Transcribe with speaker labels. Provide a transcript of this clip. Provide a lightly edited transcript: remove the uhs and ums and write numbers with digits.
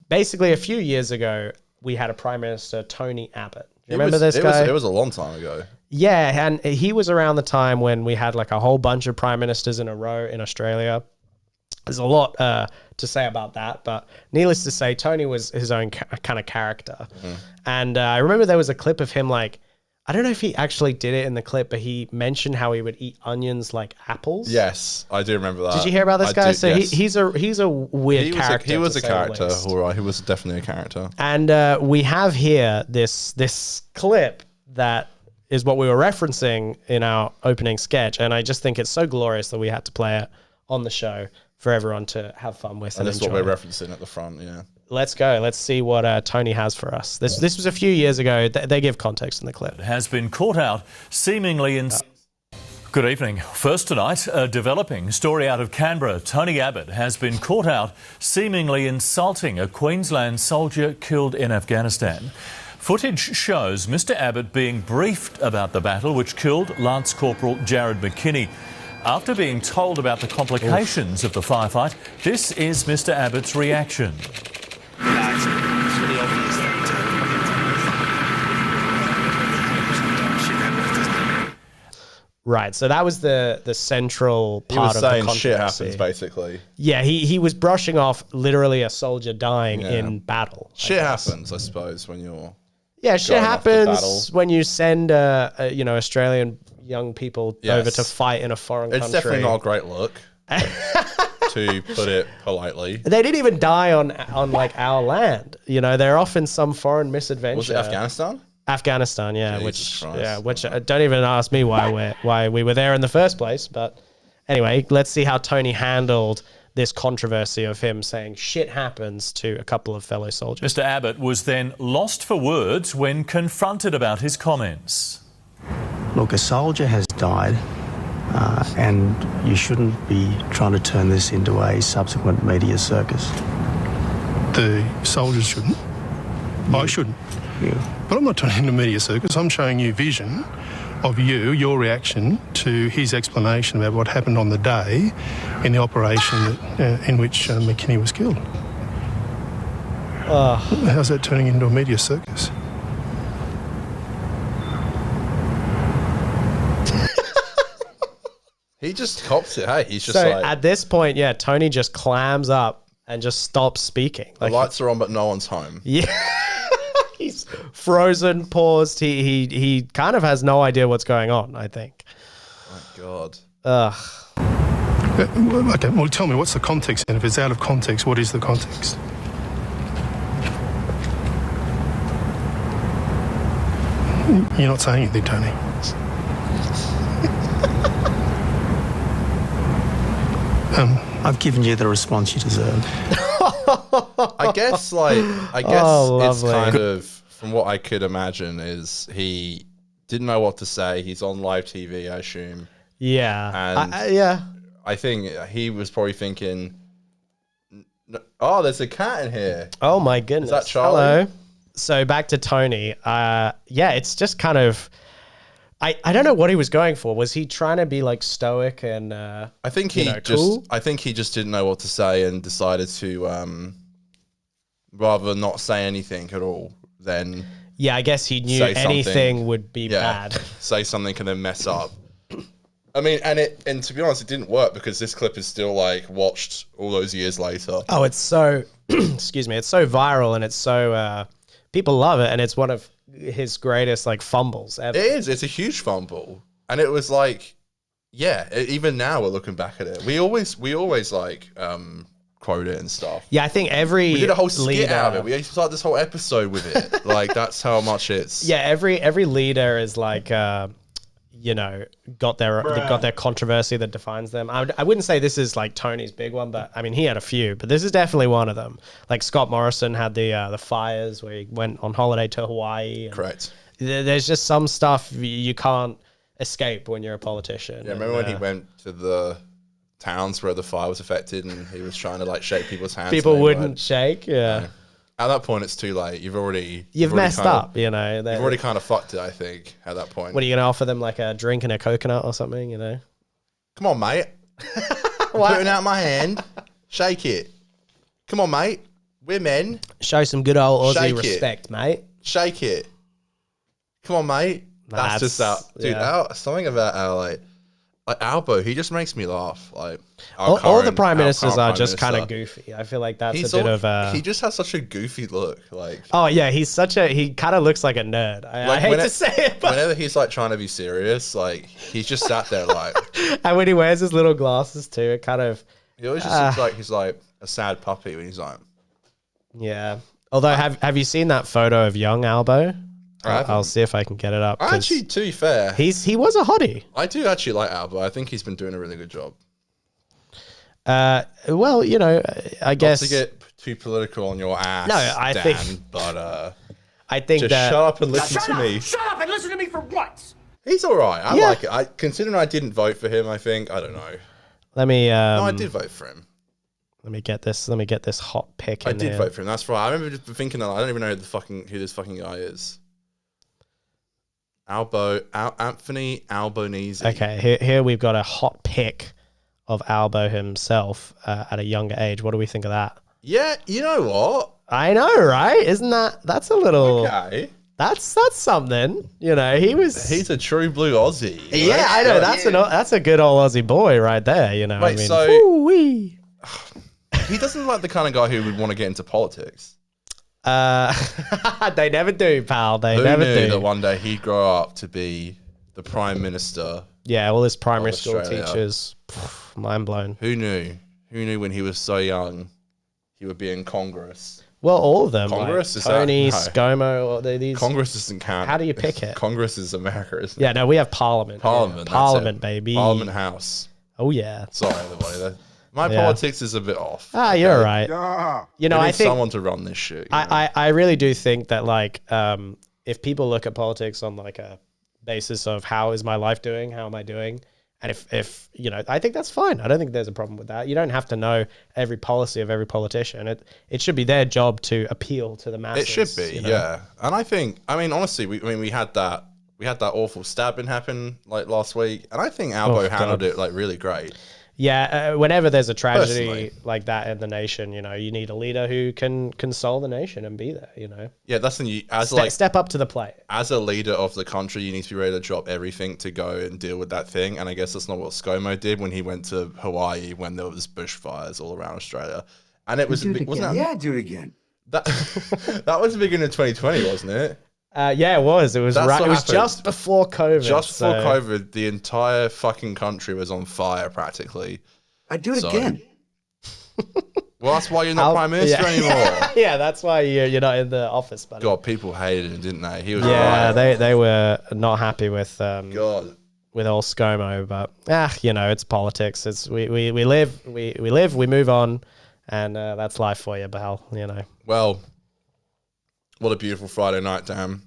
Speaker 1: basically a few years ago, we had a Prime Minister, Tony Abbott. You remember this guy?
Speaker 2: It was a long time ago.
Speaker 1: Yeah, and he was around the time when we had like a whole bunch of prime ministers in a row in Australia. There's a lot to say about that, but needless to say, Tony was his own kind of character. And I remember there was a clip of him like, I don't know if he actually did it in the clip, but he mentioned how he would eat onions like apples.
Speaker 2: Yes, I do remember that.
Speaker 1: Did you hear about this guy?
Speaker 2: Yes.
Speaker 1: He's a weird character.
Speaker 2: He was a character, all right. He was definitely a character.
Speaker 1: And we have here this clip that is what we were referencing in our opening sketch, and I just think it's so glorious that we had to play it on the show for everyone to have fun with.
Speaker 2: And that's what we're referencing at the front, yeah.
Speaker 1: Let's go. Let's see what Tony has for us. This was a few years ago. They give context in the clip.
Speaker 3: Has been caught out seemingly in... Good evening. First tonight, a developing story out of Canberra. Tony Abbott has been caught out seemingly insulting a Queensland soldier killed in Afghanistan. Footage shows Mr Abbott being briefed about the battle which killed Lance Corporal Jared McKinney. After being told about the complications of the firefight, this is Mr Abbott's reaction.
Speaker 1: Right, so that was the central part of the controversy.
Speaker 2: Shit happens, basically.
Speaker 1: Yeah, he was brushing off literally a soldier dying in battle.
Speaker 2: Shit happens, I suppose, when you're...
Speaker 1: Yeah, shit happens when you send Australian young people over to fight in a foreign country.
Speaker 2: It's definitely not a great look, to put it politely.
Speaker 1: They didn't even die on like our land. You know, they're off in some foreign misadventure.
Speaker 2: Was it Afghanistan?
Speaker 1: Afghanistan, yeah.
Speaker 2: Jesus Christ.
Speaker 1: Which don't even ask me why we were there in the first place. But anyway, let's see how Tony handled this controversy of him saying shit happens to a couple of fellow soldiers.
Speaker 3: Mr Abbott was then lost for words when confronted about his comments.
Speaker 4: Look, a soldier has died, and you shouldn't be trying to turn this into a subsequent media circus.
Speaker 5: The soldiers shouldn't. I shouldn't.
Speaker 4: Yeah.
Speaker 5: But I'm not turning into a media circus. I'm showing you vision of your reaction to his explanation about what happened on the day in the operation in which McKinney was killed. How's that turning into a media circus?
Speaker 2: He just cops it, hey? He's just
Speaker 1: so
Speaker 2: like...
Speaker 1: at this point, yeah, Tony just clams up and just stops speaking.
Speaker 2: The lights are on, but no one's home.
Speaker 1: Yeah. He's frozen, paused. He kind of has no idea what's going on, I think.
Speaker 2: My God.
Speaker 5: Okay, well, tell me, what's the context? And if it's out of context, what is the context? You're not saying anything, Tony.
Speaker 4: I've given you the response you deserve.
Speaker 2: I guess it's kind of, from what I could imagine, is he didn't know what to say. He's on live TV, I assume.
Speaker 1: Yeah.
Speaker 2: And I think he was probably thinking, oh, there's a cat in here.
Speaker 1: Oh my goodness.
Speaker 2: Is that Charlie?
Speaker 1: Hello. So back to Tony. It's just kind of... I don't know what he was going for. Was he trying to be like stoic and
Speaker 2: I think he
Speaker 1: cool?
Speaker 2: I think he just didn't know what to say and decided to rather not say anything at all than
Speaker 1: I guess he knew anything would be bad.
Speaker 2: Say something and then mess up. I mean, and to be honest, it didn't work because this clip is still like watched all those years later.
Speaker 1: Oh, it's so excuse me, it's so viral and it's so people love it, and it's one of his greatest like fumbles ever.
Speaker 2: It is. It's a huge fumble, and it was like, even now we're looking back at it. We always like quote it and stuff.
Speaker 1: Yeah, I think we
Speaker 2: did a whole skit out of it. We started this whole episode with it. Like that's how much it's.
Speaker 1: Yeah, every leader is like got their controversy that defines them. I wouldn't say this is like Tony's big one, but I mean he had a few, but this is definitely one of them. Like Scott Morrison had the fires where he went on holiday to Hawaii.
Speaker 2: Correct.
Speaker 1: There's just some stuff you can't escape when you're a politician.
Speaker 2: Yeah, remember when he went to the towns where the fire was affected and he was trying to like shake people's hands?
Speaker 1: People wouldn't shake. Yeah.
Speaker 2: At that point, it's too late. You've
Speaker 1: messed up, you know.
Speaker 2: You've already kind of fucked it, I think, at that point.
Speaker 1: What are you going to offer them, like a drink and a coconut or something, you know?
Speaker 2: Come on, mate. I'm putting out my hand. Shake it. Come on, mate. women.
Speaker 1: Show some good old Aussie
Speaker 2: Shake it.
Speaker 1: respect, mate.
Speaker 2: Shake it. Come on, mate. That's just that. Dude, something about our, like Albo, he just makes me laugh. Like
Speaker 1: all the prime ministers are just kind of goofy. I feel like that's a bit of a...
Speaker 2: He just has such a goofy look. Like,
Speaker 1: oh yeah, he kind of looks like a nerd. I hate to say it, but
Speaker 2: whenever he's like trying to be serious, like he's just sat there like...
Speaker 1: And when he wears his little glasses too, it kind of...
Speaker 2: He always just looks like he's like a sad puppy when he's like...
Speaker 1: Yeah. Although, have you seen that photo of young Albo? I'll see if I can get it up.
Speaker 2: Actually, to be fair,
Speaker 1: he was a hottie.
Speaker 2: I do actually like Albo. I think he's been doing a really good job.
Speaker 1: Well, you know, I guess...
Speaker 2: Not to get too political on your ass,
Speaker 1: no, I
Speaker 2: Dan,
Speaker 1: think...
Speaker 2: but
Speaker 1: I think
Speaker 2: just
Speaker 1: that...
Speaker 2: shut up and listen to me.
Speaker 6: Shut up and listen to me for once.
Speaker 2: He's all right. I like it. Considering I didn't vote for him, I think. I don't know.
Speaker 1: Let me...
Speaker 2: no, I did vote for him.
Speaker 1: Let me get this hot pick in
Speaker 2: I did
Speaker 1: here.
Speaker 2: vote for him. That's right. I remember just thinking that I don't even know who this fucking guy is. Anthony Albanese.
Speaker 1: Okay, here we've got a hot pick of Albo himself at a younger age. What do we think of that?
Speaker 2: Yeah, you know what?
Speaker 1: I know, right? That's a little...
Speaker 2: Okay.
Speaker 1: That's something. You know,
Speaker 2: he's a true blue Aussie.
Speaker 1: Yeah,
Speaker 2: right?
Speaker 1: I know. That's a good old Aussie boy right there, you know.
Speaker 2: Wait,
Speaker 1: I mean,
Speaker 2: so...
Speaker 1: woo-wee.
Speaker 2: He doesn't like the kind of guy who would want to get into politics.
Speaker 1: They never do, pal. Who never
Speaker 2: knew
Speaker 1: do.
Speaker 2: that one day he'd grow up to be the Prime Minister?
Speaker 1: Yeah, all his primary school
Speaker 2: Australia.
Speaker 1: teachers, mind blown.
Speaker 2: Who knew? Who knew when he was so young he would be in Congress?
Speaker 1: Well, all of them.
Speaker 2: Congress
Speaker 1: like
Speaker 2: is
Speaker 1: Tony,
Speaker 2: that,
Speaker 1: ScoMo, or these.
Speaker 2: Congress doesn't count.
Speaker 1: How do you pick it?
Speaker 2: Congress is America, isn't it?
Speaker 1: Yeah, no, we have Parliament.
Speaker 2: Parliament,
Speaker 1: Yeah.
Speaker 2: that's
Speaker 1: Parliament,
Speaker 2: it.
Speaker 1: baby.
Speaker 2: Parliament House.
Speaker 1: Oh yeah.
Speaker 2: Sorry, everybody. My politics is a bit off.
Speaker 1: You're right. You know,
Speaker 2: we
Speaker 1: I
Speaker 2: need
Speaker 1: think
Speaker 2: someone to run this shit.
Speaker 1: I really do think that like if people look at politics on like a basis of how is my life doing, how am I doing, and if you know, I think that's fine. I don't think there's a problem with that. You don't have to know every policy of every politician. It should be their job to appeal to the masses.
Speaker 2: It should be,
Speaker 1: you know?
Speaker 2: yeah. And I mean, honestly, we had that awful stabbing happen like last week, and I think Albo handled it like really great.
Speaker 1: Yeah, whenever there's a tragedy
Speaker 2: Personally.
Speaker 1: like that in the nation, you know, you need a leader who can console the nation and be there, you know.
Speaker 2: Yeah, that's the thing.
Speaker 1: Step up to the plate.
Speaker 2: As a leader of the country, you need to be ready to drop everything to go and deal with that thing. And I guess that's not what ScoMo did when he went to Hawaii when there was bushfires all around Australia. And it was
Speaker 6: Do it again.
Speaker 2: that was the beginning of 2020, wasn't it?
Speaker 1: Yeah, it was. It was
Speaker 2: That's
Speaker 1: right.
Speaker 2: what
Speaker 1: It was
Speaker 2: happened.
Speaker 1: just before COVID.
Speaker 2: Just before COVID, the entire fucking country was on fire practically.
Speaker 6: I'd do it again.
Speaker 2: Well, that's why you're not prime minister anymore.
Speaker 1: Yeah, that's why you're not in the office, buddy.
Speaker 2: God, people hated him, didn't they? He was
Speaker 1: Yeah,
Speaker 2: right.
Speaker 1: they were not happy with
Speaker 2: God.
Speaker 1: with old ScoMo, but you know, it's politics. It's we live, we move on, and that's life for you, pal. You know.
Speaker 2: Well, what a beautiful Friday night, damn.